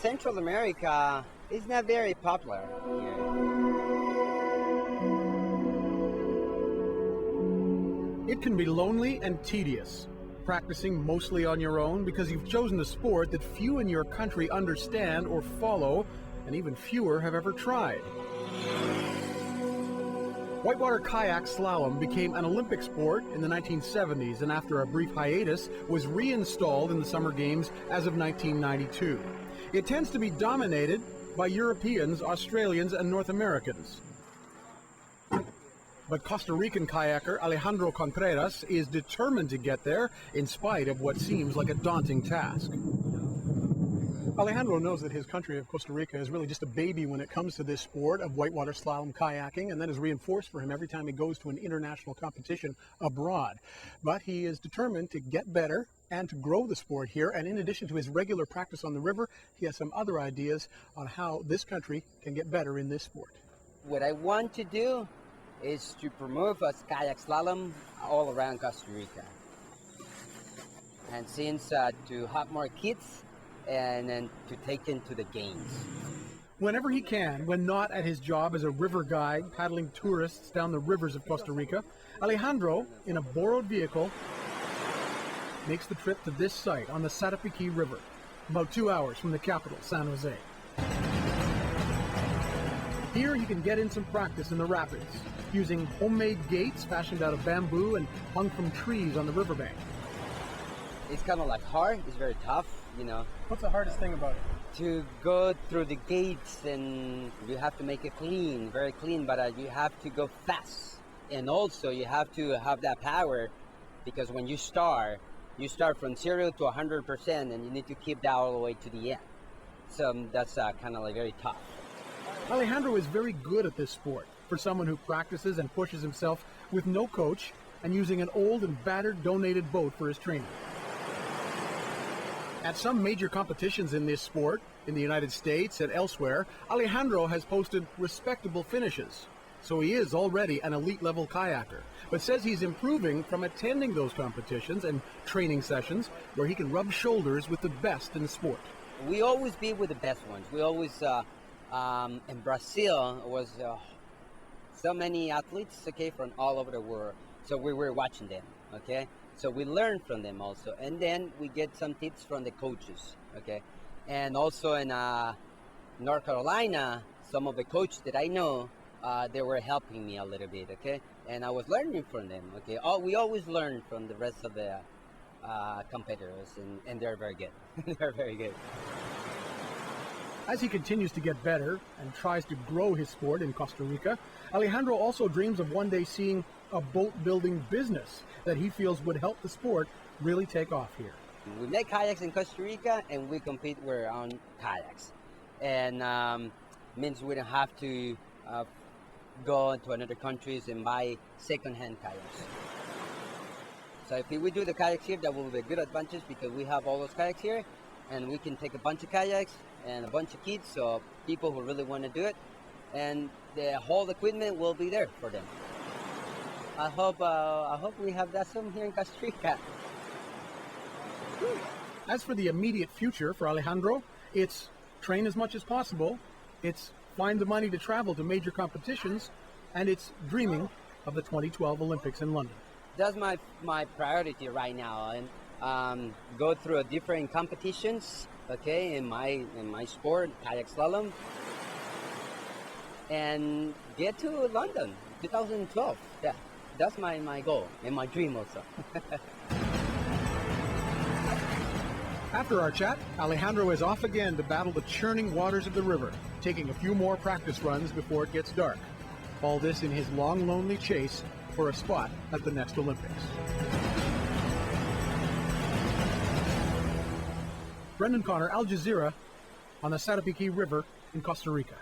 Central America is not very popular here. It can be lonely and tedious, practicing mostly on your own because you've chosen a sport that few in your country understand or follow, and even fewer have ever tried. Whitewater kayak slalom became an Olympic sport in the 1970s, and after a brief hiatus was reinstalled in the Summer Games as of 1992. It tends to be dominated by Europeans, Australians, and North Americans. But Costa Rican kayaker Alejandro Contreras is determined to get there in spite of what seems like a daunting task. Alejandro knows that his country of Costa Rica is really just a baby when it comes to this sport of whitewater slalom kayaking, and that is reinforced for him every time he goes to an international competition abroad. But he is determined to get better and to grow the sport here, and in addition to his regular practice on the river, he has some other ideas on how this country can get better in this sport. What I want to do is to promote us kayak slalom all around Costa Rica. And since to have more kids and then to take them to the games. Whenever he can, when not at his job as a river guide paddling tourists down the rivers of Costa Rica, Alejandro, in a borrowed vehicle, makes the trip to this site on the Satapiquí River, about 2 hours from the capital, San Jose. Here he can get in some practice in the rapids, using homemade gates fashioned out of bamboo and hung from trees on the riverbank. It's kind of like hard, it's very tough, you know. What's the hardest thing about it? To go through the gates, and you have to make it clean, very clean, but you have to go fast. And also you have to have that power, because when you start from 0 to 100%, and you need to keep that all the way to the end. So that's kind of like very tough. Alejandro is very good at this sport for someone who practices and pushes himself with no coach and using an old and battered donated boat for his training. At some major competitions in this sport, in the United States and elsewhere, Alejandro has posted respectable finishes. So he is already an elite-level kayaker, but says he's improving from attending those competitions and training sessions where he can rub shoulders with the best in the sport. We always be with the best ones. We always, in Brazil, was so many athletes, okay, from all over the world. So we were watching them, okay? So we learn from them also. And then we get some tips from the coaches, okay? And also in North Carolina, some of the coaches that I know, they were helping me a little bit, okay? And I was learning from them, okay? We always learn from the rest of the competitors, and they're very good. They're very good. As he continues to get better and tries to grow his sport in Costa Rica, Alejandro also dreams of one day seeing a boat-building business that he feels would help the sport really take off here. We make kayaks in Costa Rica, and we compete with our own kayaks. And means we don't have to go into another countries and buy second-hand kayaks. So if we do the kayaks here, that will be a good advantage because we have all those kayaks here, and we can take a bunch of kayaks and a bunch of kids, so people who really want to do it, and the whole equipment will be there for them. I hope we have that some here in Costa Rica. As for the immediate future for Alejandro, it's train as much as possible, it's find the money to travel to major competitions, and it's dreaming of the 2012 Olympics in London. That's my priority right now, and go through different competitions, okay, in my sport, kayak slalom, and get to London 2012. Yeah, that's my goal and my dream also. After our chat, Alejandro is off again to battle the churning waters of the river, taking a few more practice runs before it gets dark. All this in his long, lonely chase for a spot at the next Olympics. Brendan Connor, Al Jazeera, on the Satapiquí River in Costa Rica.